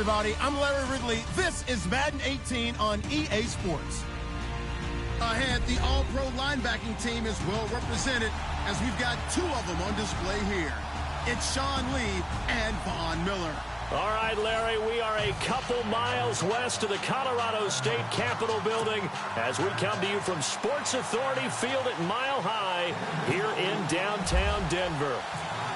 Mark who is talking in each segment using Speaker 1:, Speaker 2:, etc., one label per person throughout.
Speaker 1: everybody. I'm Larry Ridley. This is Madden 18 on EA Sports. Ahead, the All-Pro linebacking team is well represented as we've got two of them on display here. It's Sean Lee and Von Miller.
Speaker 2: All right, Larry, we are a couple miles west of the Colorado State Capitol building as we come to you from Sports Authority Field at Mile High here in downtown Denver.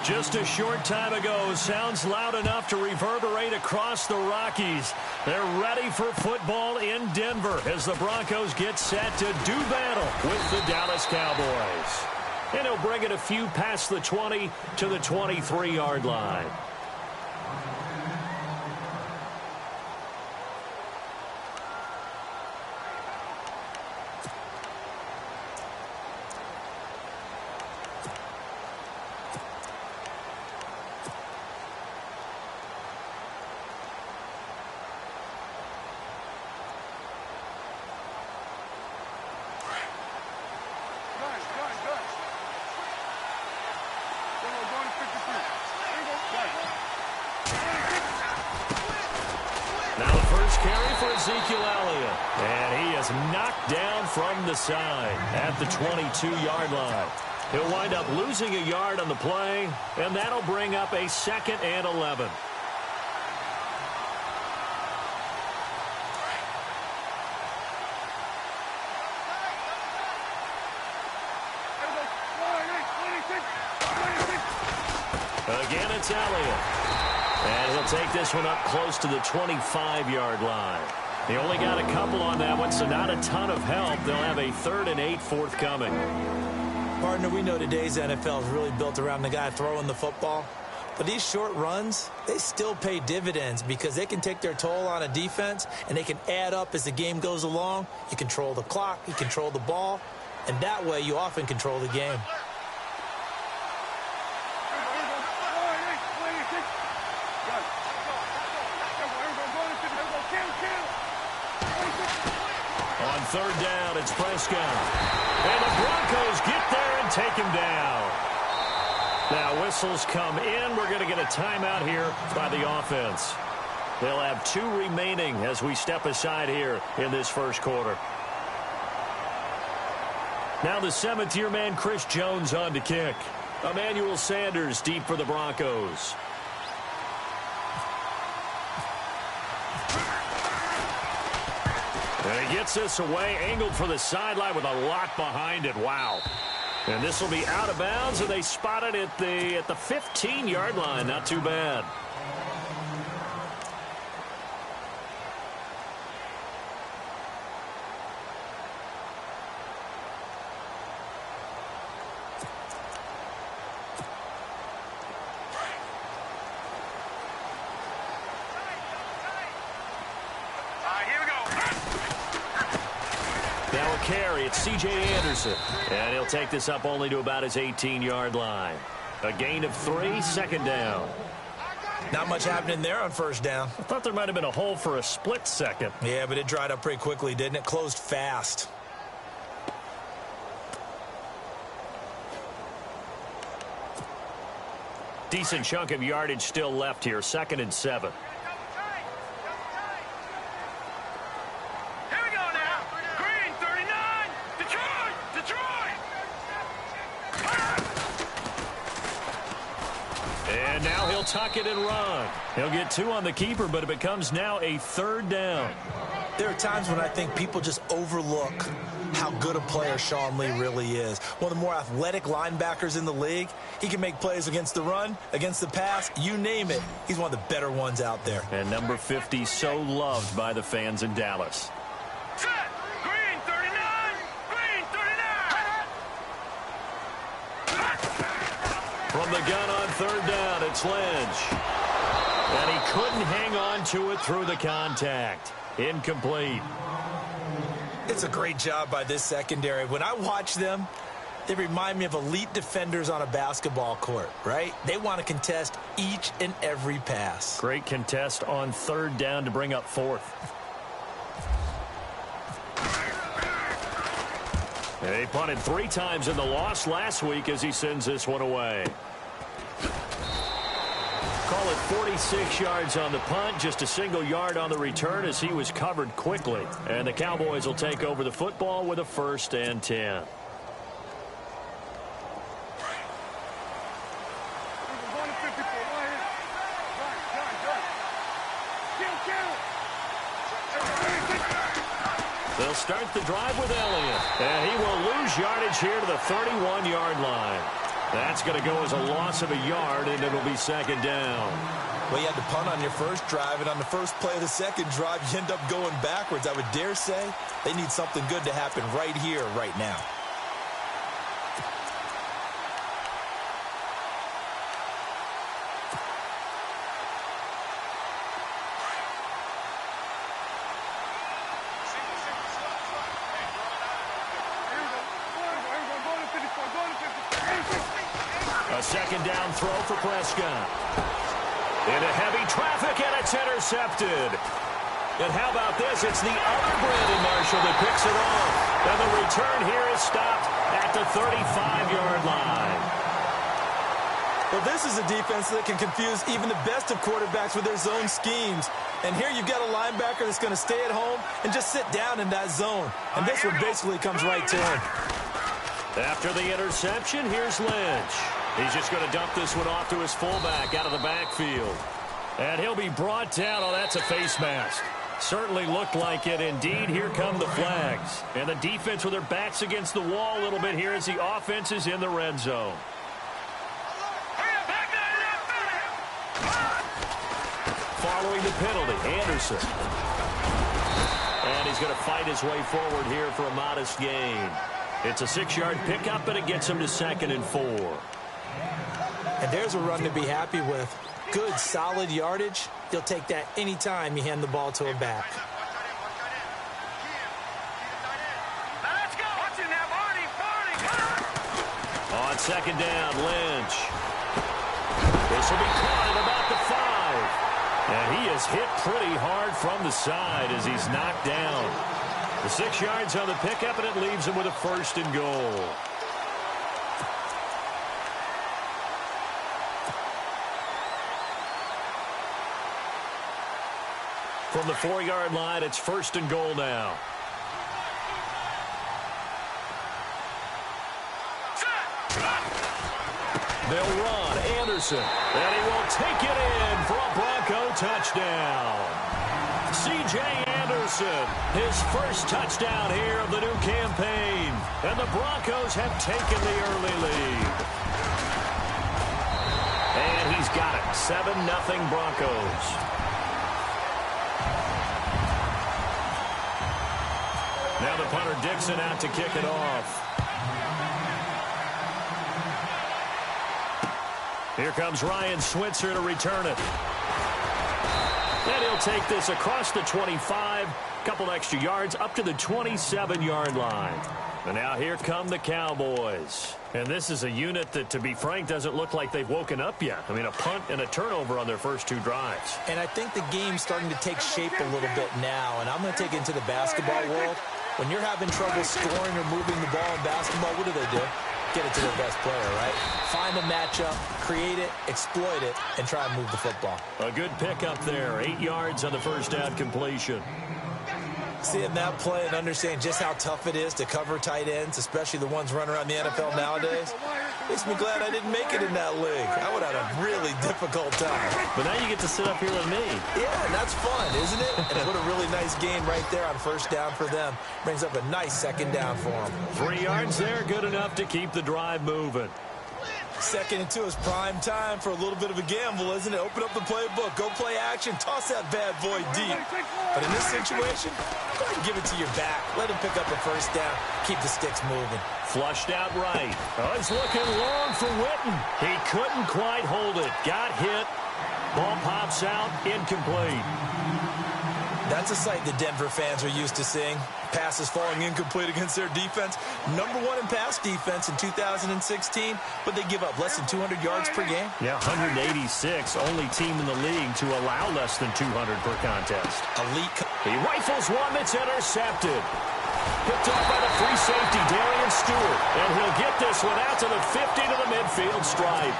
Speaker 2: Just a short time ago, sounds loud enough to reverberate across the Rockies. They're ready for football in Denver as the Broncos get set to do battle with the Dallas Cowboys. And he'll bring it a few past the 20 to the 23-yard line. From the side at the 22-yard line. He'll wind up losing a yard on the play, and that'll bring up a 2nd and 11. Again, it's Elliott. And he'll take this one up close to the 25-yard line. They only got a couple on that one, so not a ton of help. They'll have a 3rd and 8 forthcoming.
Speaker 3: Partner, we know today's NFL is really built around the guy throwing the football. But these short runs, they still pay dividends because they can take their toll on a defense, and they can add up as the game goes along. You control the clock, you control the ball, and that way you often control the game.
Speaker 2: On 3rd down, it's Prescott. And the Broncos get there and take him down. Now whistles come in. We're going to get a timeout here by the offense. They'll have 2 remaining as we step aside here in this first quarter. Now the 7th-year man, Chris Jones, on to kick. Emmanuel Sanders deep for the Broncos. And he gets this away, angled for the sideline with a lot behind it. Wow. And this will be out of bounds, and they spot it at the 15-yard line. Not too bad. Carry, it's C.J. Anderson. And he'll take this up only to about his 18-yard line. A gain of 3, 2nd down.
Speaker 3: Not much happening there on 1st down.
Speaker 2: I thought there might have been a hole for a split second.
Speaker 3: Yeah, but it dried up pretty quickly, didn't it? Closed fast.
Speaker 2: Decent chunk of yardage still left here. 2nd and 7. And now he'll tuck it and run. He'll get 2 on the keeper, but it becomes now a 3rd down.
Speaker 3: There are times when I think people just overlook how good a player Sean Lee really is. One of the more athletic linebackers in the league. He can make plays against the run, against the pass, you name it. He's one of the better ones out there.
Speaker 2: And number 50, so loved by the fans in Dallas.
Speaker 4: Set! Green 39! Green 39!
Speaker 2: From the gun on 3rd down, it's Lynch. And he couldn't hang on to it through the contact. Incomplete.
Speaker 3: It's a great job by this secondary. When I watch them, they remind me of elite defenders on a basketball court, right? They want to contest each and every pass.
Speaker 2: Great contest on 3rd down to bring up 4th. And he punted 3 times in the loss last week as he sends this one away. Call it 46 yards on the punt, just a single yard on the return as he was covered quickly. And the Cowboys will take over the football with a 1st and 10. They'll start the drive with Elliott. And he will lose yardage here to the 31-yard line. That's going to go as a loss of a yard, and it'll be 2nd down.
Speaker 3: Well, you had to punt on your first drive, and on the first play of the second drive, you end up going backwards. I would dare say they need something good to happen right here, right now.
Speaker 2: A 2nd down throw for Prescott. Into heavy traffic, and it's intercepted. And how about this? It's the other Brandon Marshall that picks it off. And the return here is stopped at the 35-yard line.
Speaker 3: Well, this is a defense that can confuse even the best of quarterbacks with their zone schemes. And here you've got a linebacker that's going to stay at home and just sit down in that zone. And this one basically comes right to him.
Speaker 2: After the interception, here's Lynch. He's just going to dump this one off to his fullback out of the backfield. And he'll be brought down. Oh, that's a face mask. Certainly looked like it. Indeed, here come the flags. And the defense with their backs against the wall a little bit here as the offense is in the red zone. Following the penalty, Anderson. And he's going to fight his way forward here for a modest gain. It's a 6-yard pickup, and it gets him to 2nd and 4.
Speaker 3: And there's a run to be happy with. Good, solid yardage. You'll take that anytime you hand the ball to a back.
Speaker 4: Let's go. Watching that, Barney.
Speaker 2: On 2nd down, Lynch. This will be caught at about the 5. And he is hit pretty hard from the side as he's knocked down. The 6 yards on the pickup, and it leaves him with a 1st and goal. From the 4-yard line, it's 1st and goal now. They'll run Anderson, and he will take it in for a Bronco touchdown. C.J. Anderson, his first touchdown here of the new campaign. And the Broncos have taken the early lead. And he's got it, 7-0 Broncos. Now the punter Dixon out to kick it off. Here comes Ryan Switzer to return it. And he'll take this across the 25, couple extra yards up to the 27-yard line. And now here come the Cowboys. And this is a unit that, to be frank, doesn't look like they've woken up yet. I mean, a punt and a turnover on their first 2 drives.
Speaker 3: And I think the game's starting to take shape a little bit now. And I'm going to take it into the basketball world. When you're having trouble scoring or moving the ball in basketball, what do? Get it to their best player, right? Find a matchup, create it, exploit it, and try and move the football.
Speaker 2: A good pickup there. 8 yards on the first down completion.
Speaker 3: Seeing that play and understand just how tough it is to cover tight ends, especially the ones running around the NFL nowadays, makes me glad I didn't make it in that league. I would have had a really difficult time.
Speaker 2: But now you get to sit up here with me.
Speaker 3: Yeah, and that's fun, isn't it? And what a really nice gain right there on first down for them. Brings up a nice 2nd down for them.
Speaker 2: 3 yards there, good enough to keep the drive moving.
Speaker 3: 2nd and 2 is prime time for a little bit of a gamble, isn't it? Open up the playbook, go play action, toss that bad boy deep. But in this situation, go ahead and give it to your back. Let him pick up a first down, keep the sticks moving.
Speaker 2: Flushed out right. Oh, he's looking long for Witten. He couldn't quite hold it. Got hit. Ball pops out, incomplete.
Speaker 3: That's a sight the Denver fans are used to seeing. Passes falling incomplete against their defense. #1 in pass defense in 2016, but they give up less than 200 yards per game.
Speaker 2: Yeah, 186, only team in the league to allow less than 200 per contest.
Speaker 3: Elite.
Speaker 2: He rifles one that's intercepted. Picked off by the free safety, Darian Stewart. And he'll get this one out to the 50 to the midfield stripe.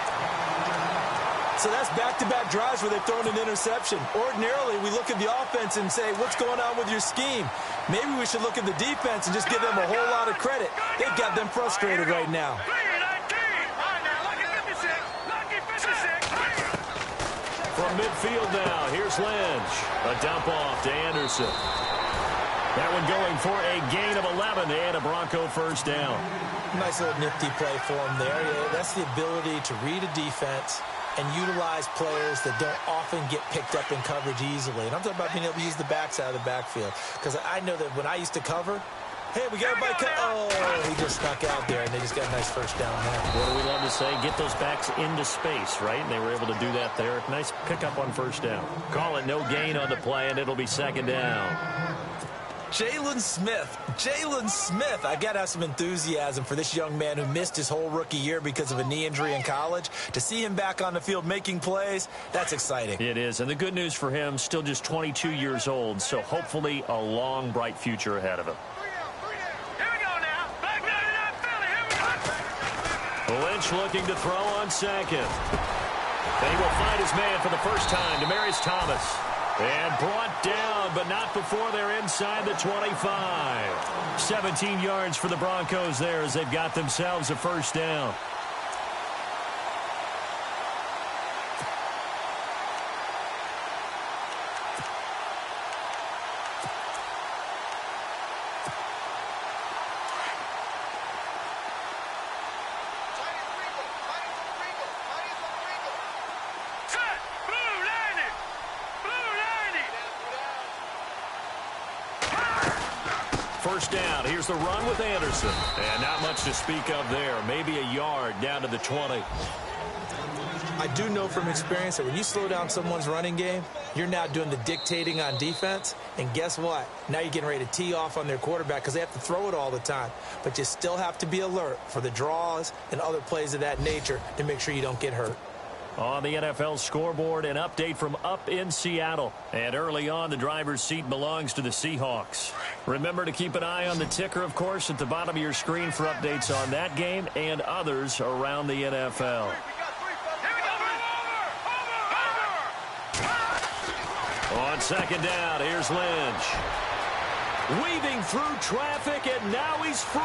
Speaker 3: So that's back-to-back drives where they've thrown an interception. Ordinarily, we look at the offense and say, what's going on with your scheme? Maybe we should look at the defense and just give them a whole lot of credit. They've got them frustrated right now.
Speaker 2: From midfield now, here's Lynch. A dump off to Anderson. That one going for a gain of 11 and a Bronco first down.
Speaker 3: Nice little nifty play for him there. Yeah, that's the ability to read a defense and utilize players that don't often get picked up in coverage easily. And I'm talking about being able to use the backs out of the backfield. Because I know that when I used to cover, hey, we got everybody he just snuck out there, and they just got a nice first down there.
Speaker 2: What do we love to say? Get those backs into space, right? And they were able to do that there. Nice pickup on first down. Call it no gain on the play, and it'll be second down.
Speaker 3: Jalen Smith. I got to have some enthusiasm for this young man who missed his whole rookie year because of a knee injury in college. To see him back on the field making plays, that's exciting.
Speaker 2: It is, and the good news for him, still just 22 years old, so hopefully a long, bright future ahead of him. Lynch looking to throw on second. And he will find his man for the first time, Demaryius Thomas. And brought down, but not before they're inside the 25. 17 yards for the Broncos there as they've got themselves a first down. First down. Here's the run with Anderson. And not much to speak of there. Maybe a yard down to the 20.
Speaker 3: I do know from experience that when you slow down someone's running game, you're now doing the dictating on defense. And guess what? Now you're getting ready to tee off on their quarterback because they have to throw it all the time. But you still have to be alert for the draws and other plays of that nature to make sure you don't get hurt.
Speaker 2: On the NFL scoreboard, an update from up in Seattle. And early on, the driver's seat belongs to the Seahawks. Remember to keep an eye on the ticker, of course, at the bottom of your screen for updates on that game and others around the NFL. On second down, here's Lynch. Weaving through traffic, and now he's free.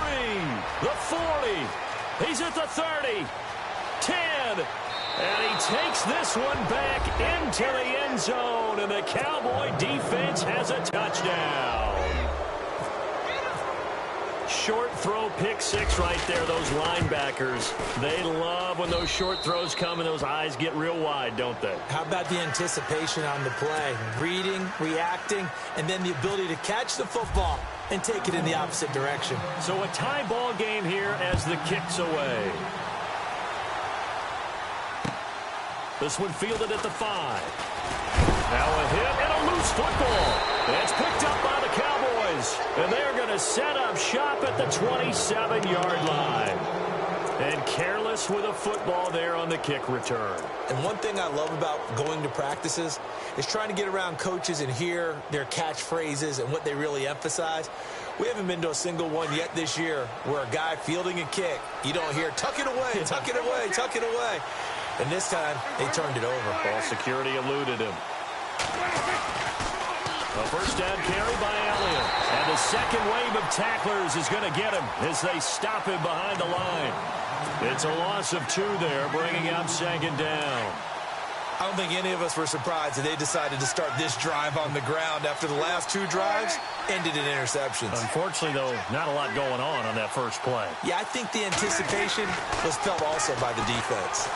Speaker 2: The 40. He's at the 30. 10. And he takes this one back into the end zone, and the Cowboy defense has a touchdown. Short throw, pick six right there. Those linebackers, they love when those short throws come and those eyes get real wide, don't they?
Speaker 3: How about the anticipation on the play? Reading, reacting, and then the ability to catch the football and take it in the opposite direction.
Speaker 2: So a tie ball game here as the kick's away. This one fielded at the 5. Now a hit and a loose football. It's picked up by the Cowboys. And they're going to set up shop at the 27-yard line. And careless with a football there on the kick return.
Speaker 3: And one thing I love about going to practices is trying to get around coaches and hear their catchphrases and what they really emphasize. We haven't been to a single one yet this year where a guy fielding a kick, you don't hear, tuck it away, tuck it away, tuck it away. And this time, they turned it over.
Speaker 2: Ball security eluded him. A first down carry by Elliott. And the second wave of tacklers is going to get him as they stop him behind the line. It's a loss of 2 there, bringing up second down.
Speaker 3: I don't think any of us were surprised that they decided to start this drive on the ground after the last 2 drives ended in interceptions.
Speaker 2: Unfortunately, though, not a lot going on that first play.
Speaker 3: Yeah, I think the anticipation was felt also by the defense.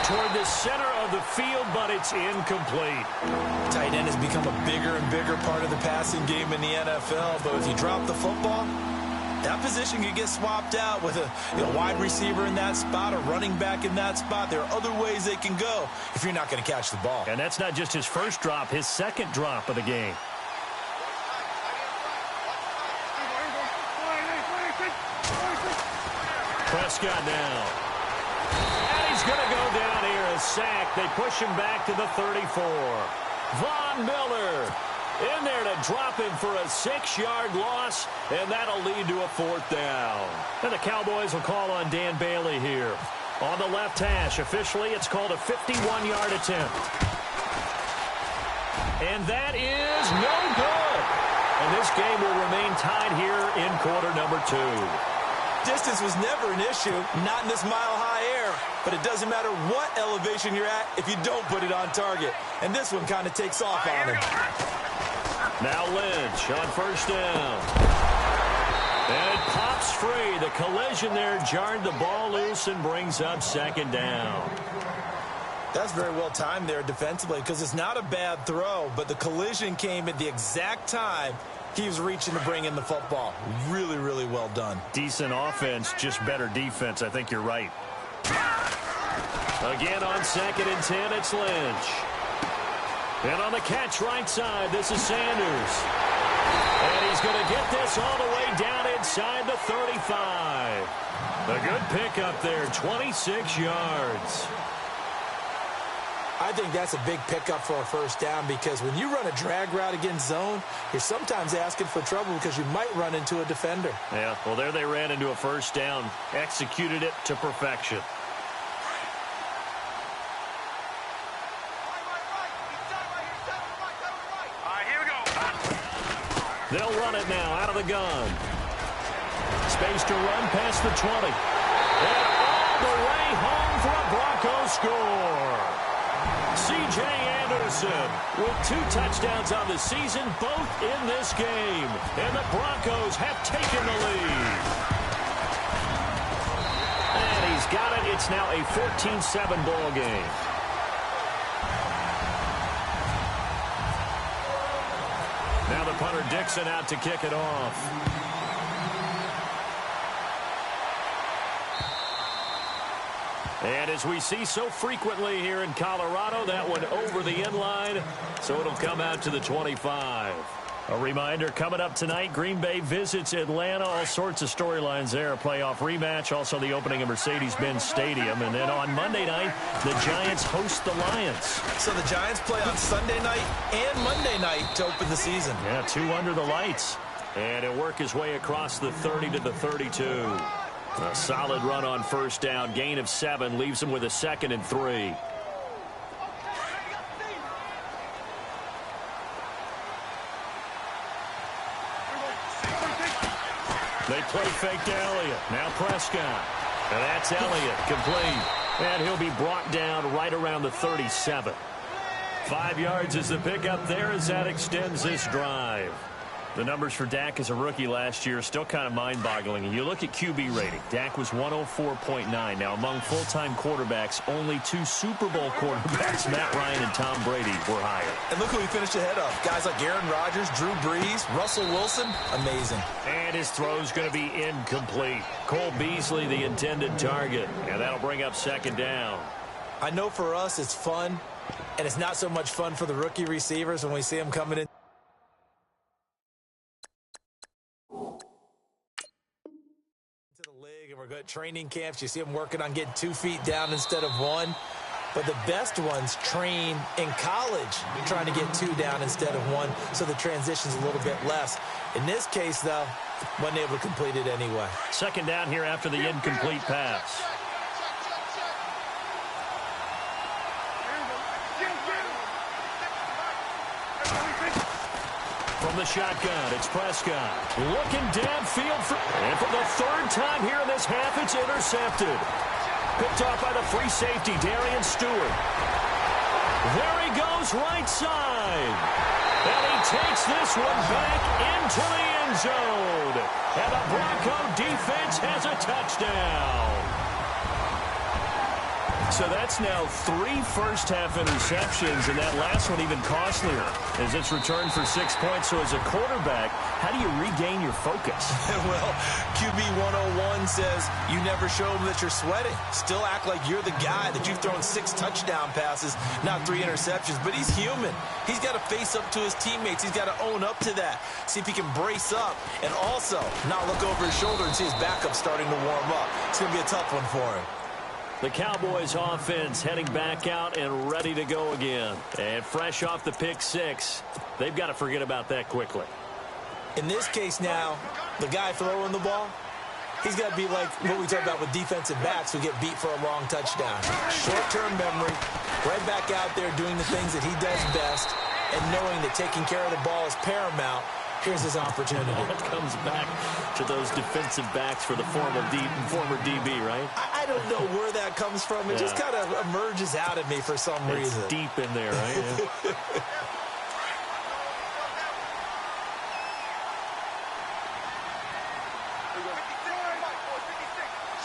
Speaker 2: Toward the center of the field, but it's incomplete.
Speaker 3: Tight end has become a bigger and bigger part of the passing game in the NFL, but if you drop the football, that position can get swapped out with a wide receiver in that spot, a running back in that spot. There are other ways they can go if you're not going to catch the ball.
Speaker 2: And that's not just his first drop, his second drop of the game. Prescott now. He's going to go down here, a sack. They push him back to the 34. Von Miller in there to drop him for a 6-yard loss, and that'll lead to a 4th down. And the Cowboys will call on Dan Bailey here. On the left hash, officially, it's called a 51-yard attempt. And that is no good. And this game will remain tied here in quarter number 2.
Speaker 3: Distance was never an issue, not in this mile-high air. But it doesn't matter what elevation you're at if you don't put it on target. And this one kind of takes off on him.
Speaker 2: Now Lynch on first down. And it pops free. The collision there jarred the ball loose and brings up second down.
Speaker 3: That's very well timed there defensively because it's not a bad throw, but the collision came at the exact time he was reaching to bring in the football. Really, really well done.
Speaker 2: Decent offense, just better defense. I think you're right. Again on 2nd and 10, it's Lynch. And on the catch right side, this is Sanders. And he's going to get this all the way down inside the 35. A good pickup there, 26 yards.
Speaker 3: I think that's a big pickup for a first down because when you run a drag route against zone, you're sometimes asking for trouble because you might run into a defender.
Speaker 2: Yeah, well, there they ran into a first down, executed it to perfection. They'll run it now out of the gun. Space to run past the 20. And all the way home for a Broncos score. C.J. Anderson with 2 touchdowns on the season, both in this game. And the Broncos have taken the lead. And he's got it. It's now a 14-7 ball game. Now the punter Dixon out to kick it off. And as we see so frequently here in Colorado, that one over the end line, so it'll come out to the 25. A reminder, coming up tonight, Green Bay visits Atlanta. All sorts of storylines there. A playoff rematch, also the opening of Mercedes-Benz Stadium. And then on Monday night, the Giants host the Lions. So the Giants play on Sunday night and Monday night to open the season. Yeah, 2 under the lights. And he'll work his way across the 30 to the 32. A solid run on first down. Gain of 7 leaves him with a 2nd and 3. They play fake to Elliott. Now Prescott. And that's Elliott complete. And he'll be brought down right around the 37. 5 yards is the pickup there as that extends this drive. The numbers for Dak as a rookie last year are still kind of mind-boggling. And you look at QB rating. Dak was 104.9. Now, among full-time quarterbacks, only 2 Super Bowl quarterbacks, Matt Ryan and Tom Brady, were higher.
Speaker 3: And look who he finished ahead of. Guys like Aaron Rodgers, Drew Brees, Russell Wilson. Amazing.
Speaker 2: And his throw's going to be incomplete. Cole Beasley, the intended target. And that'll bring up 2nd down.
Speaker 3: I know for us it's fun, and it's not so much fun for the rookie receivers when we see them coming in. We're good at training camps. You see them working on getting 2 feet down instead of 1. But the best ones train in college trying to get 2 down instead of 1, so the transition's a little bit less. In this case, though, wasn't able to complete it anyway.
Speaker 2: 2nd down here after the incomplete pass. From the shotgun, it's Prescott. Looking downfield. And for the 3rd time here in this half, it's intercepted. Picked off by the free safety, Darian Stewart. There he goes, right side. And he takes this one back into the end zone. And the Bronco defense has a touchdown. So that's now 3 first-half interceptions, and that last one even costlier as it's returned for 6 points. So as a quarterback, how do you regain your focus?
Speaker 3: Well, QB 101 says you never show them that you're sweating. Still act like you're the guy, that you've thrown 6 touchdown passes, not 3 interceptions. But he's human. He's got to face up to his teammates. He's got to own up to that. See if he can brace up and also not look over his shoulder and see his backup starting to warm up. It's going to be a tough one for him.
Speaker 2: The Cowboys offense heading back out and ready to go again. And fresh off the pick 6, they've got to forget about that quickly.
Speaker 3: In this case now, the guy throwing the ball, He's got to be like what we talk about with defensive backs who get beat for a long touchdown. Short-term memory, right back out there doing the things that he does best, and knowing that taking care of the ball is paramount. Here's his opportunity.
Speaker 2: It comes back to those defensive backs for the former DB, right?
Speaker 3: I don't know where that comes from. It just kind of emerges out of me for some reason.
Speaker 2: It's deep in there, right? Yeah.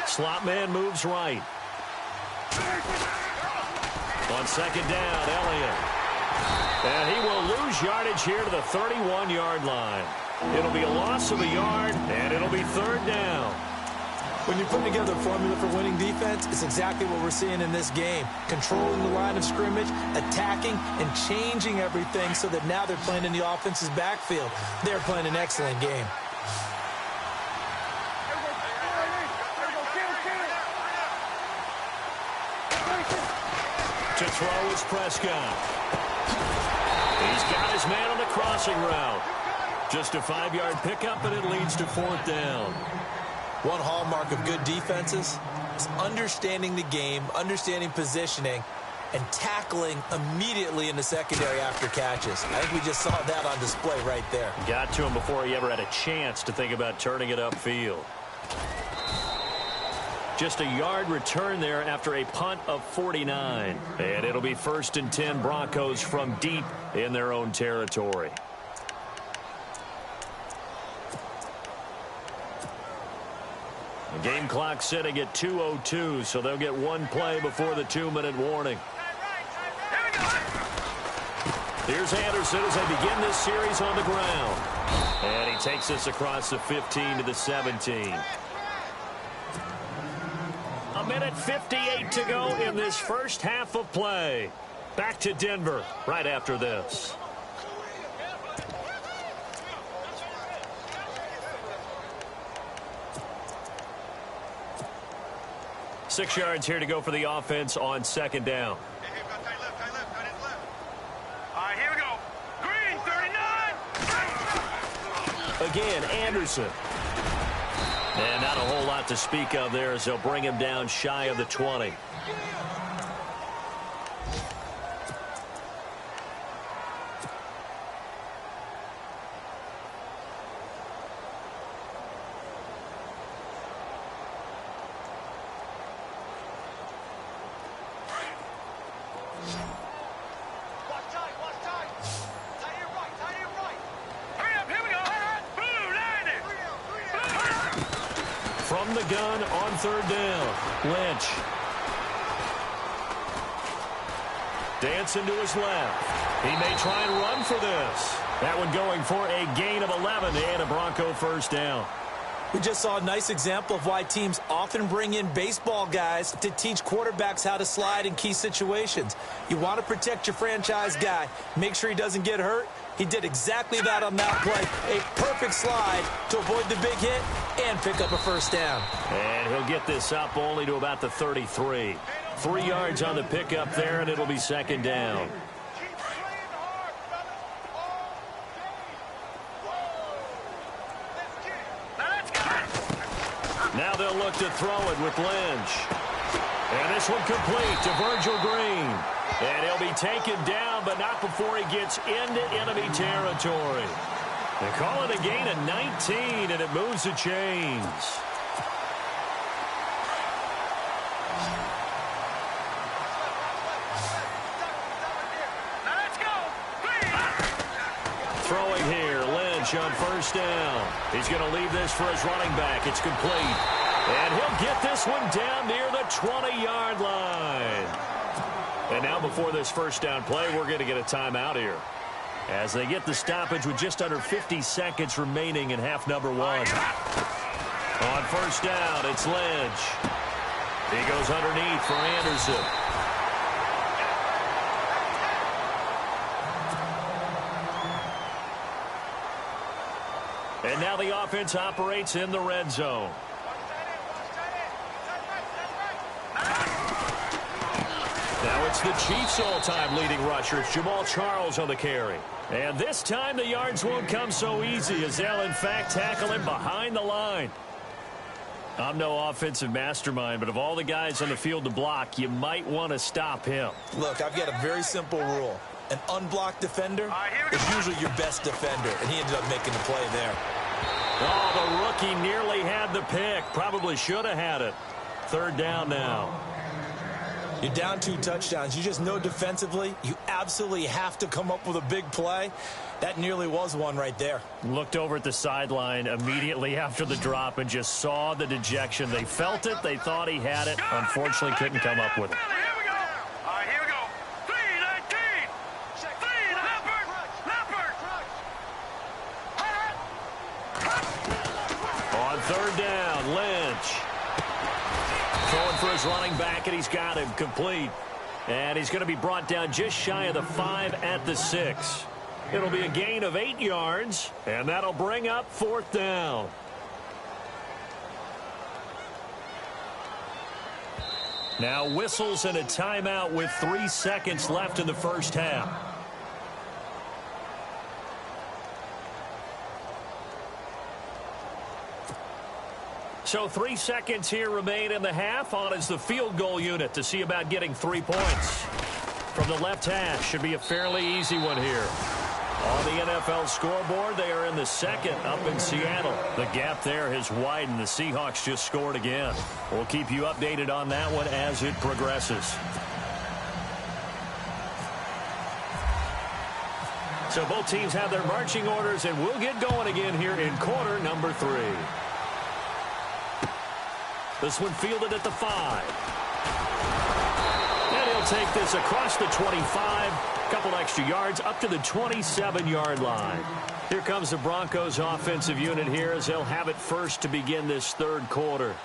Speaker 2: Slot man moves right. On second down, Elliott. And he will lose yardage here to the 31-yard line. It'll be a loss of a yard, and it'll be third down.
Speaker 3: When you put together a formula for winning defense, it's exactly what we're seeing in this game. Controlling the line of scrimmage, attacking, and changing everything so that now they're playing in the offense's backfield. They're playing an excellent game.
Speaker 2: To throw is Prescott. He's got his man on the crossing route. Just a 5-yard pickup, and it leads to fourth down.
Speaker 3: One hallmark of good defenses is understanding the game, understanding positioning, and tackling immediately in the secondary after catches. I think we just saw that on display right there.
Speaker 2: Got to him before he ever had a chance to think about turning it upfield. Just a yard return there after a punt of 49. And it'll be 1st and 10, Broncos from deep in their own territory. The game clock sitting at 2:02, so they'll get one play before the 2-minute warning. Here's Anderson as they begin this series on the ground. And he takes us across the 15 to the 17. A minute 58 to go in this first half of play. Back to Denver right after this. Six yards here to go for the offense on second down.
Speaker 4: All right, here we go. Green, 39.
Speaker 2: Again, Anderson. And not a whole lot to speak of there as they'll bring him down shy of the 20. From the gun on third down, Lynch. Dancing to his left. He may try and run for this. That one going for a gain of 11 and a Bronco first down.
Speaker 3: We just saw a nice example of why teams often bring in baseball guys to teach quarterbacks how to slide in key situations. You want to protect your franchise guy. Make sure he doesn't get hurt. He did exactly that on that play. A perfect slide to avoid the big hit and pick up a first down.
Speaker 2: And he'll get this up only to about the 33. 3 yards on the pickup there, and it'll be second down. Now they'll look to throw it with Lynch. And this one complete to Virgil Green. And he'll be taken down, but not before he gets into enemy territory. They call it a gain of 19, and it moves the chains.
Speaker 4: Let's go.
Speaker 2: Throwing here, Lynch on first down. He's going to leave this for his running back. It's complete. And he'll get this one down near the 20-yard line. And now before this first down play, we're going to get a timeout here, as they get the stoppage with just under 50 seconds remaining in half number one. On first down, it's Lynch. He goes underneath for Anderson. And now the offense operates in the red zone. Now it's the Chiefs' all-time leading rusher. It's Jamal Charles on the carry. And this time the yards won't come so easy, as they'll in fact tackle him behind the line. I'm no offensive mastermind, but of all the guys on the field to block, you might want to stop him.
Speaker 3: Look, I've got a very simple rule. An unblocked defender is usually your best defender, and he ended up making the play there.
Speaker 2: Oh, the rookie nearly had the pick. Probably should have had it. Third down now.
Speaker 3: You're down 2 touchdowns. You just know defensively you absolutely have to come up with a big play. That nearly was one right there.
Speaker 2: Looked over at the sideline immediately after the drop and just saw the dejection. They felt it. They thought he had it. Unfortunately, couldn't come up with it.
Speaker 4: Here we go. All right, here we go. 3-19. 3, Leopard.
Speaker 2: On third down, Lynch. Throwing for his running back, and he's got him complete. And he's going to be brought down just shy of the 5 at the 6. It'll be a gain of 8 yards, and that'll bring up fourth down. Now whistles and a timeout with 3 seconds left in the first half. So 3 seconds here remain in the half. On is the field goal unit to see about getting 3 points. From the left hash, should be a fairly easy one here. On the NFL scoreboard, they are in the second up in Seattle. The gap there has widened. The Seahawks just scored again. We'll keep you updated on that one as it progresses. So both teams have their marching orders, and we'll get going again here in quarter number 3. This one fielded at the 5. And he'll take this across the 25. Couple extra yards up to the 27-yard line. Here comes the Broncos offensive unit here as they'll have it first to begin this third quarter.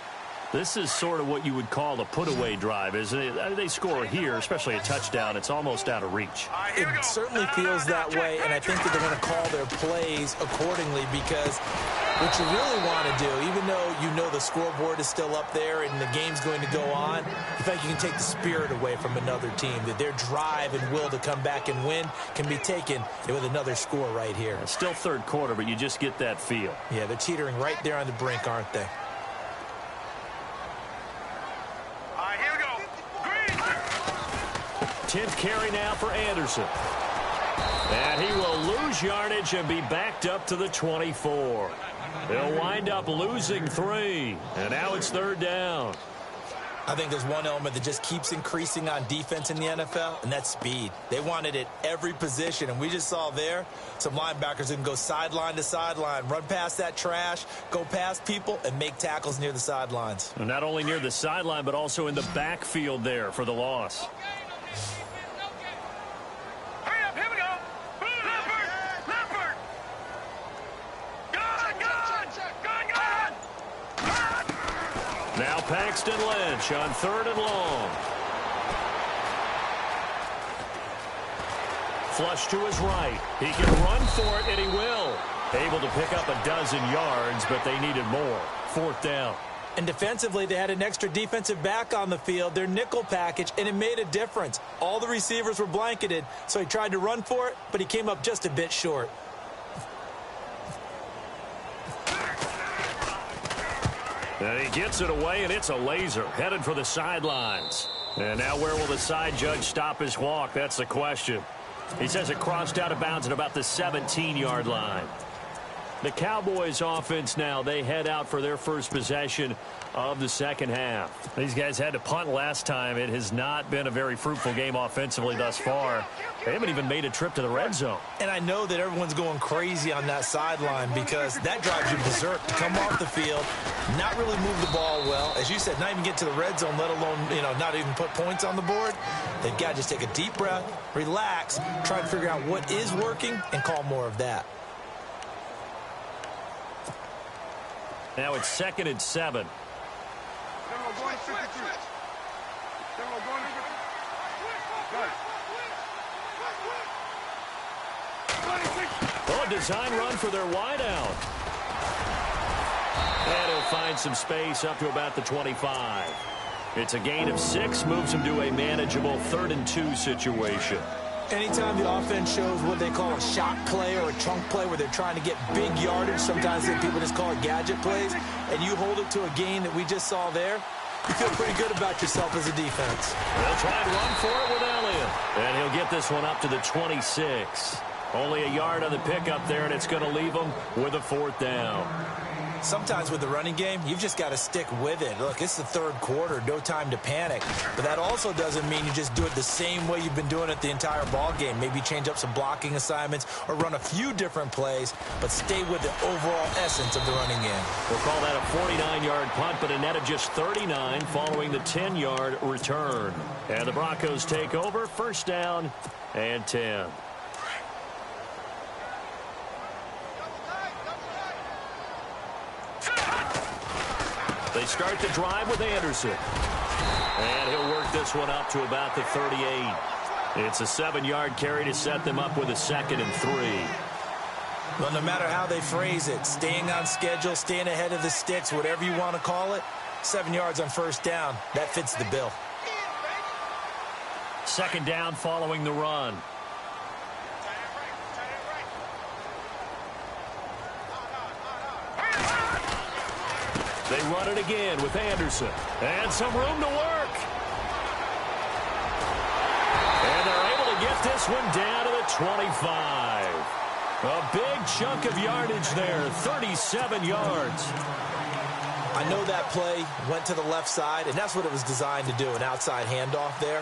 Speaker 2: This is sort of what you would call a put-away drive, isn't it? They score here, especially a touchdown. It's almost out of reach.
Speaker 3: It certainly feels that way, and I think that they're going to call their plays accordingly because what you really want to do, even though you know the scoreboard is still up there and the game's going to go on, in fact, you can take the spirit away from another team, that their drive and will to come back and win can be taken with another score right here.
Speaker 2: It's still third quarter, but you just get that feel.
Speaker 3: Yeah, they're teetering right there on the brink, aren't they?
Speaker 2: 10th carry now for Anderson. And he will lose yardage and be backed up to the 24. They'll wind up losing 3. And now it's third down.
Speaker 3: I think there's one element that just keeps increasing on defense in the NFL, and that's speed. They want it at every position, and we just saw there some linebackers that can go sideline to sideline, run past that trash, go past people, and make tackles near the sidelines.
Speaker 2: And not only near the sideline, but also in the backfield there for the loss. Now Paxton Lynch on third and long. Flush to his right. He can run for it, and he will. Able to pick up a dozen yards, but they needed more. Fourth down.
Speaker 3: And defensively, they had an extra defensive back on the field, their nickel package, and it made a difference. All the receivers were blanketed, so he tried to run for it, but he came up just a bit short.
Speaker 2: And he gets it away, and it's a laser. Headed for the sidelines. And now where will the side judge stop his walk? That's the question. He says it crossed out of bounds at about the 17-yard line. The Cowboys offense now, they head out for their first possession of the second half. These guys had to punt last time. It has not been a very fruitful game offensively thus far. They haven't even made a trip to the red zone. And
Speaker 3: I know that everyone's going crazy on that sideline because that drives you berserk to come off the field, not really move the ball well. As you said, not even get to the red zone, let alone, not even put points on the board. They've got to just take a deep breath, relax, try to figure out what is working, and call more of that.
Speaker 2: Now it's 2nd and 7. Oh, design run for their wideout. And he'll find some space up to about the 25. It's a gain of 6, moves him to a manageable 3rd and 2 situation.
Speaker 3: Anytime the offense shows what they call a shot play or a chunk play where they're trying to get big yardage, sometimes people just call it gadget plays, and you hold it to a gain that we just saw there, you feel pretty good about yourself as a defense.
Speaker 2: They'll try and run for it with Elliott. And he'll get this one up to the 26. Only a yard on the pickup there, and it's going to leave them with a 4th down.
Speaker 3: Sometimes with the running game, you've just got to stick with it. Look, it's the 3rd quarter, no time to panic. But that also doesn't mean you just do it the same way you've been doing it the entire ball game. Maybe change up some blocking assignments or run a few different plays, but stay with the overall essence of the running game.
Speaker 2: We'll call that a 49-yard punt, but a net of just 39 following the 10-yard return. And the Broncos take over, 1st down and 10. They start the drive with Anderson. And he'll work this one up to about the 38. It's a 7-yard carry to set them up with a 2nd and 3.
Speaker 3: Well, no matter how they phrase it, staying on schedule, staying ahead of the sticks, whatever you want to call it, 7 yards on 1st down, that fits the bill.
Speaker 2: 2nd down following the run. They run it again with Anderson. And some room to work. And they're able to get this one down to the 25. A big chunk of yardage there, 37 yards.
Speaker 3: I know that play went to the left side, and that's what it was designed to do, an outside handoff there.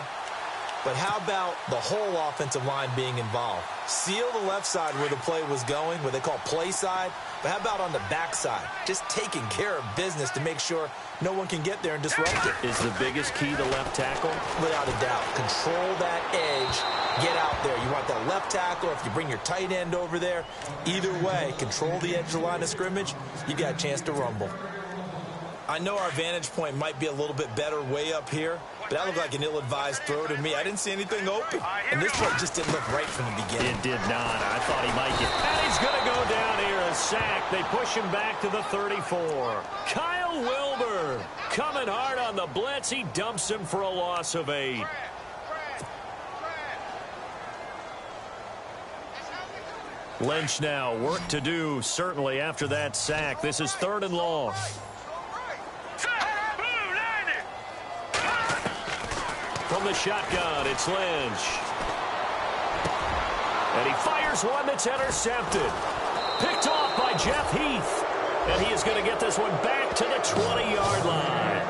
Speaker 3: But how about the whole offensive line being involved? Seal the left side where the play was going, what they call play side. But how about on the back side? Just taking care of business to make sure no one can get there and disrupt it.
Speaker 2: Is the biggest key the left tackle?
Speaker 3: Without a doubt. Control that edge. Get out there. You want that left tackle. If you bring your tight end over there, either way, control the edge of the line of scrimmage, you got a chance to rumble. I know our vantage point might be a little bit better way up here, but that looked like an ill-advised throw to me. I didn't see anything open. And this play just didn't look right from the beginning.
Speaker 2: It did not. I thought he might get... And he's going to go down here, a sack. They push him back to the 34. Kyle Wilbur coming hard on the blitz. He dumps him for a loss of 8. Lynch now, work to do, certainly, after that sack. This is 3rd and long. From the shotgun, it's Lynch. And he fires one that's intercepted. Picked off by Jeff Heath. And he is going to get this one back to the 20-yard line.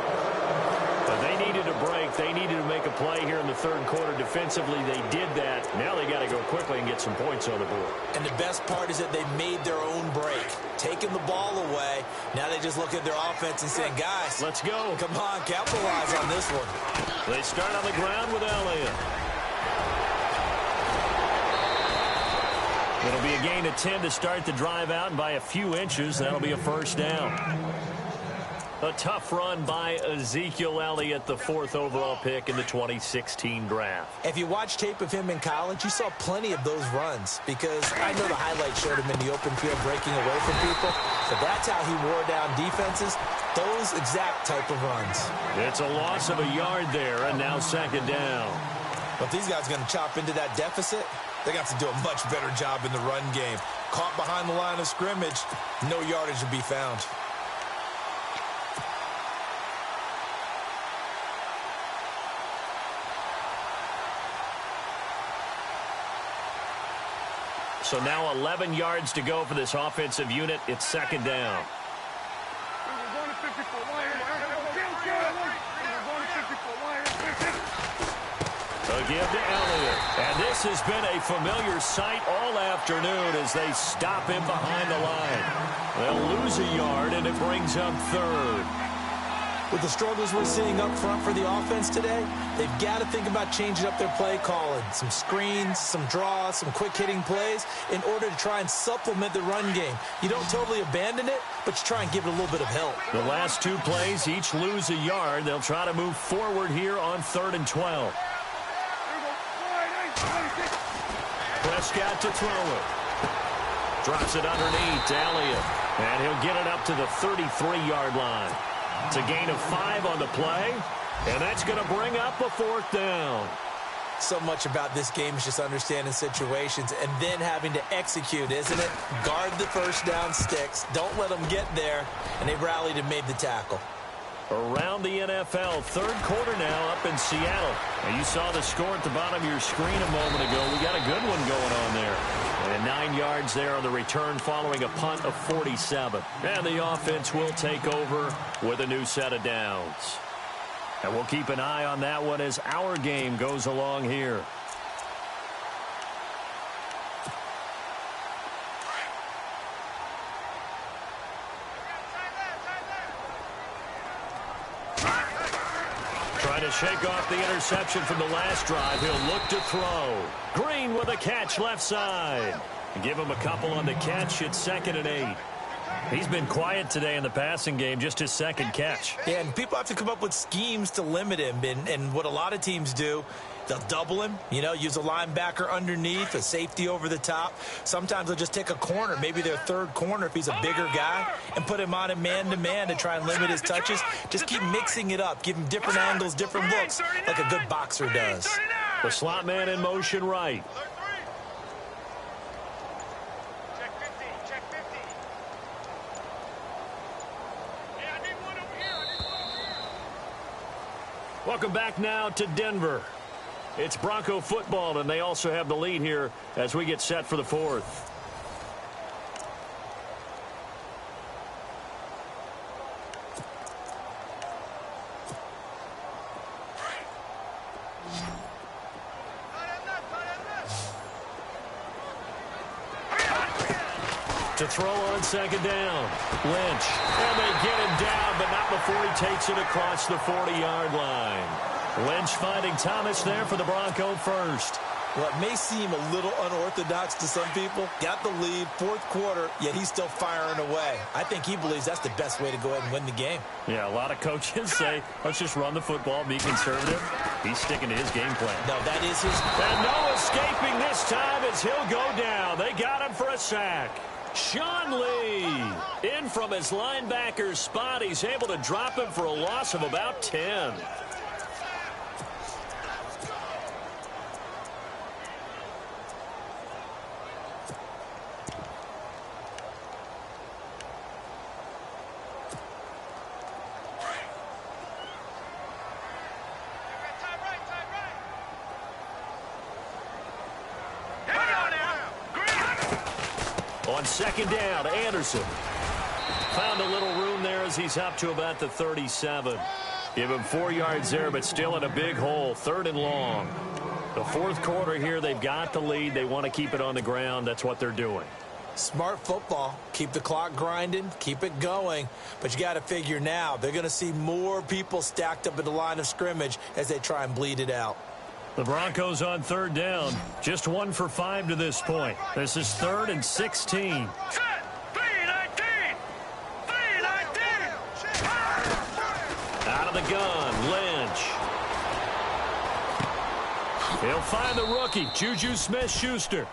Speaker 2: But they needed a break. They needed to make a play here in the 3rd quarter. Defensively, they did that. Now they got to go quickly and get some points on the board. And the best part is that they made their own break. Taking the ball away. Now they just look at their offense and saying, guys, let's go. Come on, capitalize on this one. They start on the ground with Elliott. It'll be a gain of 10 to start the drive out, and by a few inches, that'll be a 1st down. A tough run by Ezekiel Elliott, the 4th overall pick in the 2016 draft. If you watch tape of him in college, you saw plenty of those runs, because I know the highlights showed him in the open field breaking away from people, but that's how he wore down defenses, those exact type of runs. It's a loss of a yard there, and now 2nd down.
Speaker 3: But if these guys are going to chop into that deficit, they got to do a much better job in the run game. Caught behind the line of scrimmage, no yardage to be found.
Speaker 2: So now 11 yards to go for this offensive unit. It's 2nd down. A give to Elliott. And this has been a familiar sight all afternoon as they stop him behind the line. They'll lose a yard, and it brings up 3rd.
Speaker 3: With the struggles we're seeing up front for the offense today, they've got to think about changing up their play calling. Some screens, some draws, some quick-hitting plays in order to try and supplement the run game. You don't totally abandon it, but you try and give it a little bit of help.
Speaker 2: The last 2 plays each lose a yard. They'll try to move forward here on 3rd and 12. Prescott to throw it. Drops it underneath to Elliott. And he'll get it up to the 33-yard line. It's a gain of 5 on the play, and that's going to bring up a 4th down.
Speaker 3: So much about this game is just understanding situations and then having to execute, isn't it? Guard the first down sticks. Don't let them get there. And they rallied and made the tackle.
Speaker 2: Around the NFL, third quarter now up in Seattle. And you saw the score at the bottom of your screen a moment ago. We got a good one going on there. And 9 yards there on the return following a punt of 47. And the offense will take over with a new set of downs. And we'll keep an eye on that one as our game goes along here. Trying to shake off the interception from the last drive. He'll look to throw. Green with a catch left side. Give him a couple on the catch. It's 2nd and 8. He's been quiet today in the passing game, just his second catch.
Speaker 3: Yeah, and people have to come up with schemes to limit him. And what a lot of teams do, they'll double him, use a linebacker underneath, a safety over the top. Sometimes they'll just take a corner, maybe their third corner if he's a bigger guy, and put him on a man-to-man to try and limit his touches. Just keep mixing it up, give him different angles, different looks, like a good boxer does.
Speaker 2: The slot man in motion right. Welcome back now to Denver. It's Bronco football, and they also have the lead here as we get set for the fourth. To throw on 2nd down. Lynch. And they get him down, but not before he takes it across the 40-yard line. Lynch finding Thomas there for the Bronco first.
Speaker 3: Well, it may seem a little unorthodox to some people. Got the lead, fourth quarter, yet he's still firing away. I think he believes that's the best way to go ahead and win the game.
Speaker 2: Yeah, a lot of coaches say, let's just run the football, be conservative. He's sticking to his game plan.
Speaker 3: No, that is his.
Speaker 2: And no escaping this time as he'll go down. They got him for a sack. Sean Lee in from his linebacker spot. He's able to drop him for a loss of about 10. On 2nd down, Anderson. Found a little room there as he's up to about the 37. Give him 4 yards there, but still in a big hole. 3rd and long. The fourth quarter here, they've got the lead. They want to keep it on the ground. That's what they're doing.
Speaker 3: Smart football. Keep the clock grinding. Keep it going. But you got to figure now, they're going to see more people stacked up at the line of scrimmage as they try and bleed it out.
Speaker 2: The Broncos on 3rd down. Just 1 for 5 to this point. This is 3rd and 16. Out of the gun, Lynch. He'll find the rookie, Juju Smith-Schuster.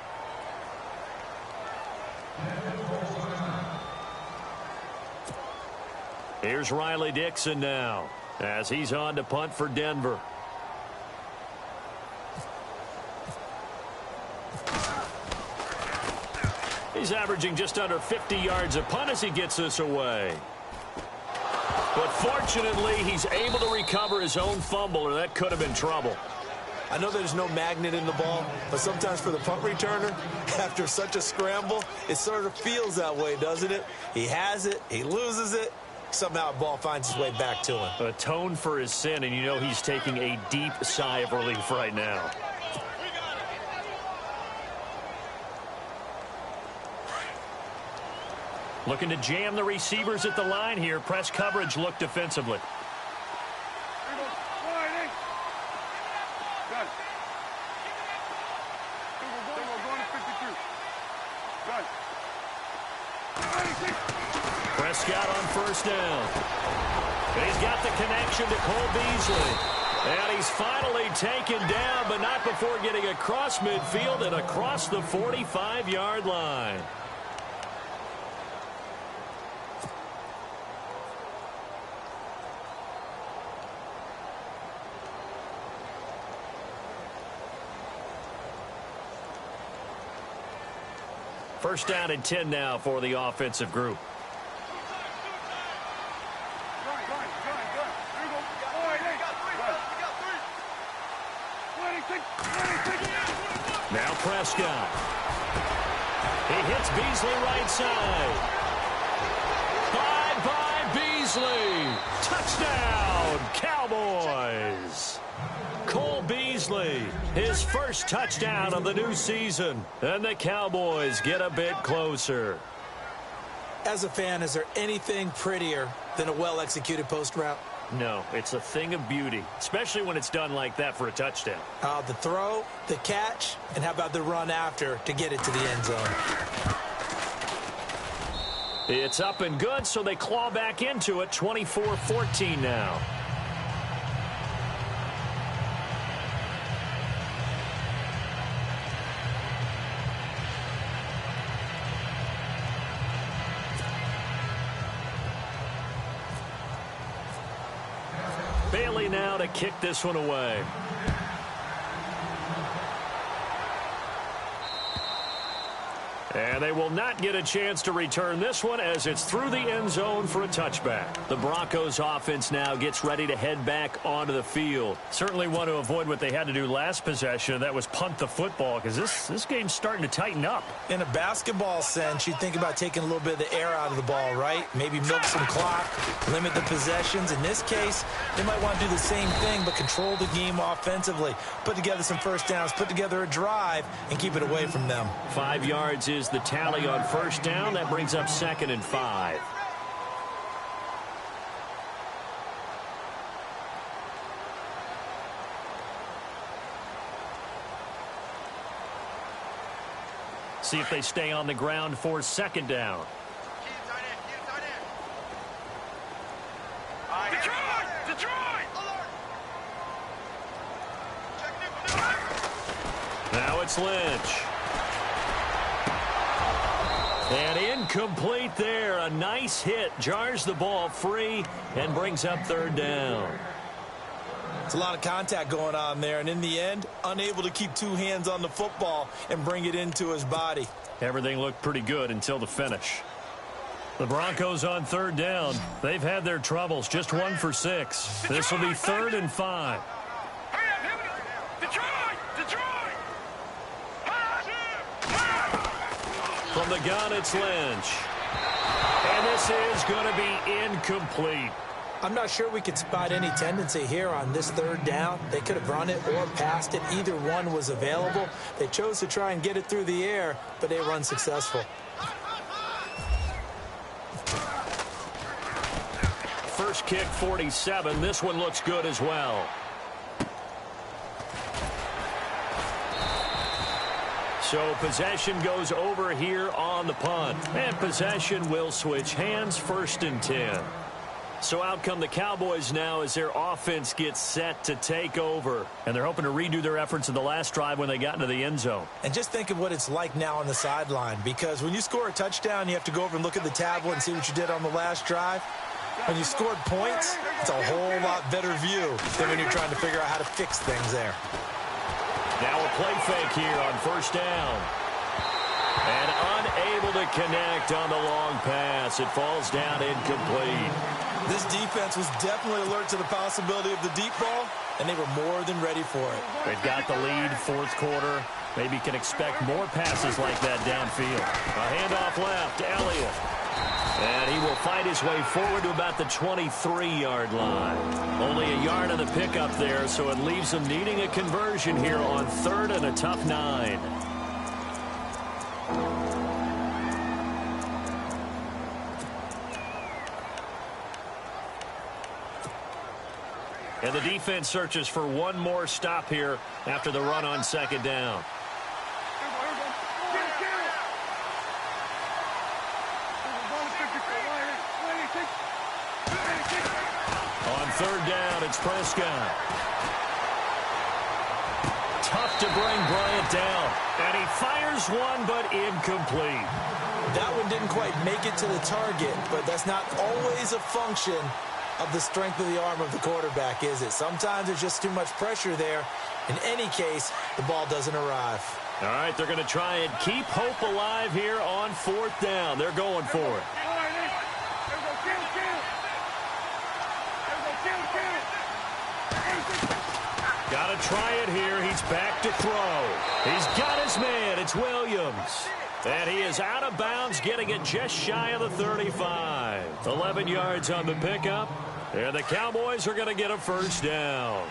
Speaker 2: Here's Riley Dixon now as he's on to punt for Denver. He's averaging just under 50 yards a punt as he gets this away. But fortunately, he's able to recover his own fumble, or that could have been trouble.
Speaker 3: I know there's no magnet in the ball, but sometimes for the punt returner, after such a scramble, it sort of feels that way, doesn't it? He has it, he loses it, somehow the ball finds its way back to him.
Speaker 2: Atone for his sin, and you know he's taking a deep sigh of relief right now. Looking to jam the receivers at the line here. Press coverage look defensively. Prescott on 1st down. And he's got the connection to Cole Beasley. And he's finally taken down, but not before getting across midfield and across the 45-yard line. First down and 10 now for the offensive group. Now Prescott. He hits Beasley right side. Bye-bye Beasley. Touchdown, Cowboys. Cole Beasley, his first touchdown of the new season. And the Cowboys get a bit closer.
Speaker 3: As a fan, is there anything prettier than a well-executed post route?
Speaker 2: No, it's a thing of beauty, especially when it's done like that for a touchdown.
Speaker 3: The throw, the catch, and how about the run after to get it to the end zone?
Speaker 2: It's up and good, so they claw back into it, 24-14 now. Bailey now to kick this one away. And they will not get a chance to return this one as it's through the end zone for a touchback. The Broncos offense now gets ready to head back onto the field. Certainly want to avoid what they had to do last possession. That was punt the football because this game's starting to tighten up.
Speaker 3: In a basketball sense, you think about taking a little bit of the air out of the ball, right? Maybe milk some clock, limit the possessions. In this case, they might want to do the same thing but control the game offensively. Put together some first downs, put together a drive, and keep it away from them.
Speaker 2: 5 yards is the tally on first down. That brings up 2nd and 5. See if they stay on the ground for 2nd down. Now it's Lynch. And incomplete there. A nice hit. Jars the ball free and brings up 3rd down.
Speaker 3: It's a lot of contact going on there, and in the end, unable to keep 2 hands on the football and bring it into his body.
Speaker 2: Everything looked pretty good until the finish. The Broncos on 3rd down. They've had their troubles. Just 1 for 6. This will be 3rd and 5. From the gun, it's Lynch. And this is going to be incomplete.
Speaker 3: I'm not sure we could spot any tendency here on this 3rd down. They could have run it or passed it. Either one was available. They chose to try and get it through the air, but they were unsuccessful.
Speaker 2: First kick, 47. This one looks good as well. So possession goes over here on the punt. And possession will switch hands, 1st and 10. So out come the Cowboys now as their offense gets set to take over. And they're hoping to redo their efforts in the last drive when they got into the end zone.
Speaker 3: And just think of what it's like now on the sideline. Because when you score a touchdown, you have to go over and look at the tablet and see what you did on the last drive. When you scored points, it's a whole lot better view than when you're trying to figure out how to fix things there.
Speaker 2: Now a play fake here on 1st down. And unable to connect on the long pass. It falls down incomplete.
Speaker 3: This defense was definitely alert to the possibility of the deep ball, and they were more than ready for it.
Speaker 2: They've got the lead, 4th quarter. Maybe can expect more passes like that downfield. A handoff left, Elliott. And he will fight his way forward to about the 23-yard line. Only a yard on the pickup there, so it leaves them needing a conversion here on 3rd and a tough 9. And the defense searches for one more stop here after the run on 2nd down. On 3rd down, it's Prescott. Tough to bring Bryant down. And he fires one, but incomplete.
Speaker 3: That one didn't quite make it to the target, but that's not always a function of the strength of the arm of the quarterback, is it? Sometimes there's just too much pressure there, In any case, the ball doesn't arrive.
Speaker 2: All right, they're going to try and keep hope alive here on 4th down. They're going for it. Got to try it here. He's back to throw. He's got his man. It's Williams. And he is out of bounds, getting it just shy of the 35. 11 yards on the pickup. And the Cowboys are going to get a 1st down.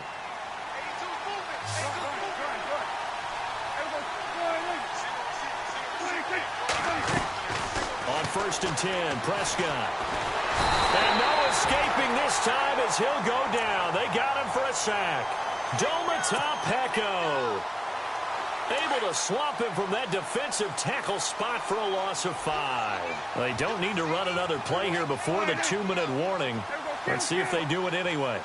Speaker 2: On 1st and 10, Prescott. And no escaping this time as he'll go down. They got him for a sack. Peko able to swamp him from that defensive tackle spot for a loss of 5. They don't need to run another play here before the 2-minute warning. Let's see if they do it anyway.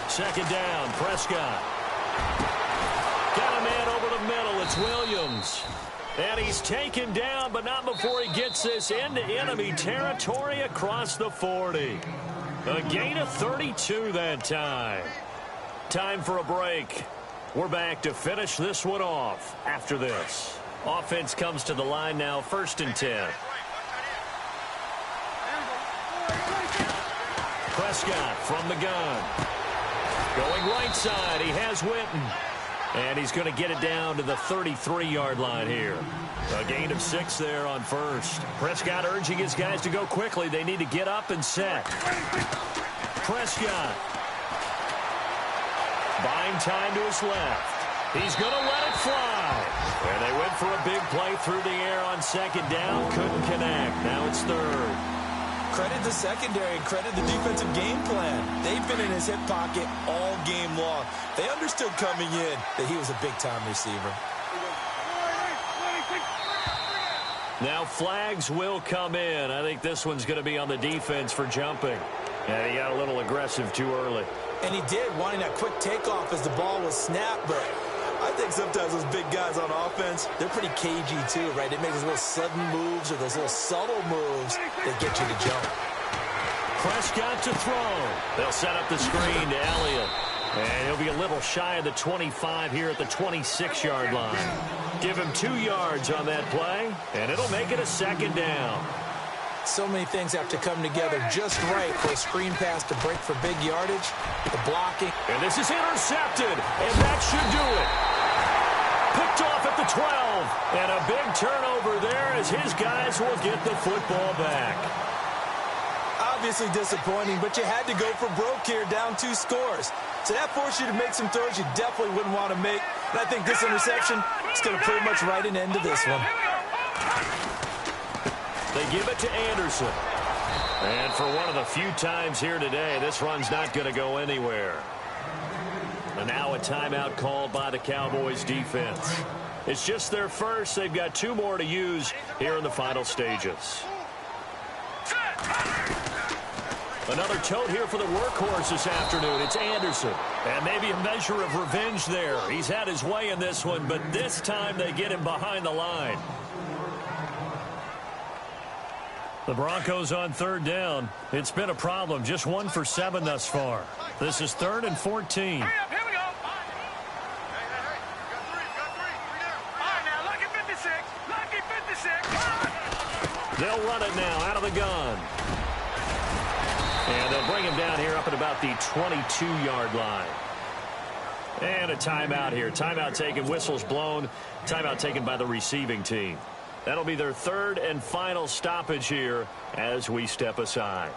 Speaker 2: 2nd down, Prescott. Got a man over the middle. It's Williams. And he's taken down, but not before he gets this into enemy territory across the 40. A gain of 32 that time. Time for a break. We're back to finish this one off after this. Offense comes to the line now, 1st and 10. Prescott from the gun. Going right side, he has Witten. And he's going to get it down to the 33-yard line here. A gain of 6 there on 1st. Prescott urging his guys to go quickly. They need to get up and set. Prescott. Buying time to his left. He's going to let it fly. And they went for a big play through the air on 2nd down. Couldn't connect. Now it's 3rd.
Speaker 3: Credit the secondary and credit the defensive game plan. They've been in his hip pocket all game long. They understood coming in that he was a big-time receiver.
Speaker 2: Now flags will come in. I think this one's going to be on the defense for jumping. And he got a little aggressive too early.
Speaker 3: And he did, wanting that quick takeoff as the ball was snapped, but I think sometimes those big guys on offense, they're pretty cagey too, right? They make those little sudden moves or those little subtle moves that get you to jump.
Speaker 2: Prescott to throw. They'll set up the screen to Elliott. And he'll be a little shy of the 25 here at the 26-yard line. Give him 2 yards on that play, and it'll make it a 2nd down.
Speaker 3: So many things have to come together just right for a screen pass to break for big yardage, the blocking.
Speaker 2: And this is intercepted, and that should do it. Picked off at the 12, and a big turnover there as his guys will get the football back.
Speaker 3: Obviously disappointing, but you had to go for broke here, down 2 scores. So that forced you to make some throws you definitely wouldn't want to make. And I think this interception is going to pretty much write an end to this one.
Speaker 2: They give it to Anderson. And for one of the few times here today, this run's not going to go anywhere. And now a timeout called by the Cowboys defense. It's just their first. They've got 2 more to use here in the final stages. Another tote here for the workhorse this afternoon. It's Anderson. And maybe a measure of revenge there. He's had his way in this one, but this time they get him behind the line. The Broncos on 3rd down. It's been a problem. Just 1 for 7 thus far. This is 3rd and 14.
Speaker 4: Here we go. Got three. All right, now, lucky 56. Lucky 56.
Speaker 2: They'll run it now out of the gun. And they'll bring him down here up at about the 22-yard line. And a timeout here. Timeout taken, whistles blown. Timeout taken by the receiving team. That'll be their 3rd and final stoppage here as we step aside.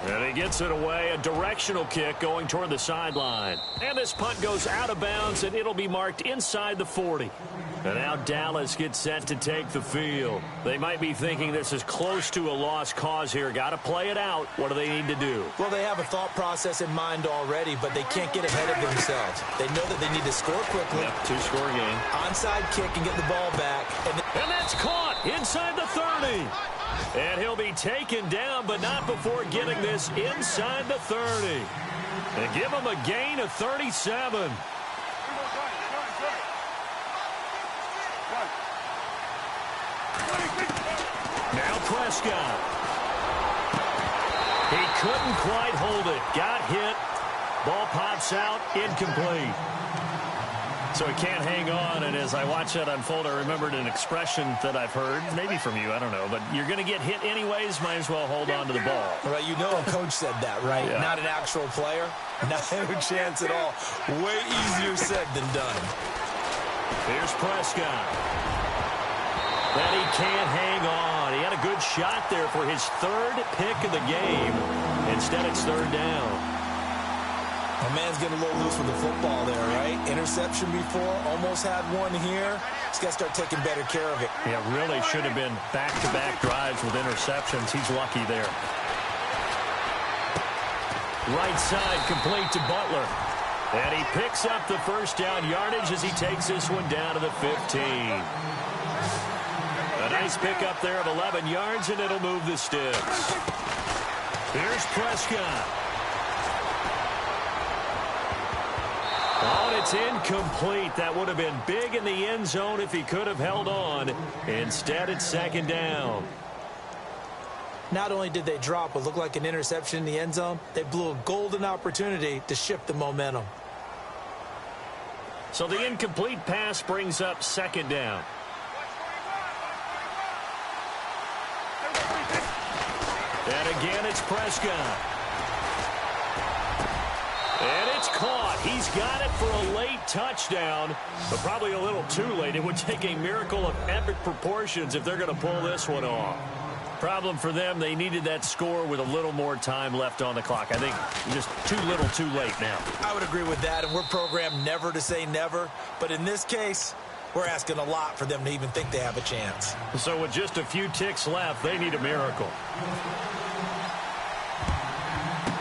Speaker 2: And he gets it away. A directional kick going toward the sideline. And this punt goes out of bounds, and it'll be marked inside the 40. And now Dallas gets set to take the field. They might be thinking this is close to a lost cause here. Got to play it out. What do they need to do?
Speaker 3: Well, they have a thought process in mind already, but they can't get ahead of themselves. They know that they need to score quickly.
Speaker 2: Yep, 2-score game.
Speaker 3: Onside kick and get the ball back.
Speaker 2: And that's caught inside the 30. And he'll be taken down, but not before getting this inside the 30. And give him a gain of 37. Prescott. He couldn't quite hold it. Got hit. Ball pops out. Incomplete. So he can't hang on, and as I watch that unfold, I remembered an expression that I've heard, maybe from you, I don't know, but you're going to get hit anyways, might as well hold on to the ball.
Speaker 3: Right, you know a coach said that, right?
Speaker 2: Yeah.
Speaker 3: Not an actual player. Not a chance at all. Way easier said than done.
Speaker 2: Here's Prescott. And he can't hang on. He had a good shot there for his third pick of the game. Instead, it's third down.
Speaker 3: My man's getting a little loose with the football there, right? Interception before, almost had one here. He's got to start taking better care of it.
Speaker 2: Yeah, really should have been back-to-back drives with interceptions. He's lucky there. Right side complete to Butler. And he picks up the first down yardage as he takes this one down to the 15. A nice pickup there of 11 yards, and it'll move the sticks. Here's Prescott. Oh, and it's incomplete. That would have been big in the end zone if he could have held on. Instead, it's second down.
Speaker 3: Not only did they drop what looked like an interception in the end zone, they blew a golden opportunity to shift the momentum.
Speaker 2: So the incomplete pass brings up second down. And again, it's Prescott. And it's caught. He's got it for a late touchdown, but probably a little too late. It would take a miracle of epic proportions if they're going to pull this one off. Problem for them, they needed that score with a little more time left on the clock. I think just too little too late now.
Speaker 3: I would agree with that, and we're programmed never to say never. But in this case, we're asking a lot for them to even think they have a chance.
Speaker 2: So with just a few ticks left, they need a miracle.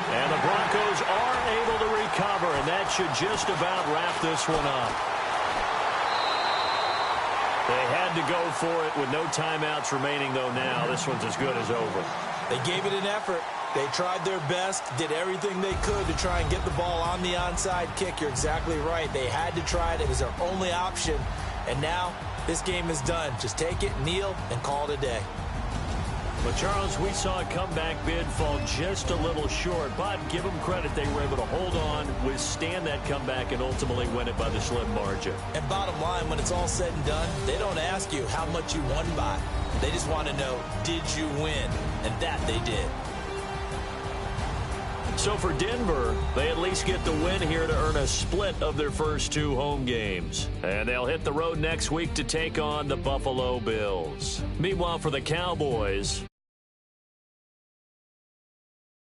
Speaker 2: And the Broncos are able to recover, and that should just about wrap this one up. They had to go for it with no timeouts remaining, though, now. This one's as good as over.
Speaker 3: They gave it an effort. They tried their best, did everything they could to try and get the ball on the onside kick. You're exactly right. They had to try it. It was their only option. And now this game is done. Just take it, kneel, and call it a day.
Speaker 2: But, Charles, we saw a comeback bid fall just a little short, but give them credit. They were able to hold on, withstand that comeback, and ultimately win it by the slim margin.
Speaker 3: And bottom line, when it's all said and done, they don't ask you how much you won by. They just want to know, did you win? And that they did.
Speaker 2: So for Denver, they at least get the win here to earn a split of their first two home games. And they'll hit the road next week to take on the Buffalo Bills. Meanwhile, for the Cowboys,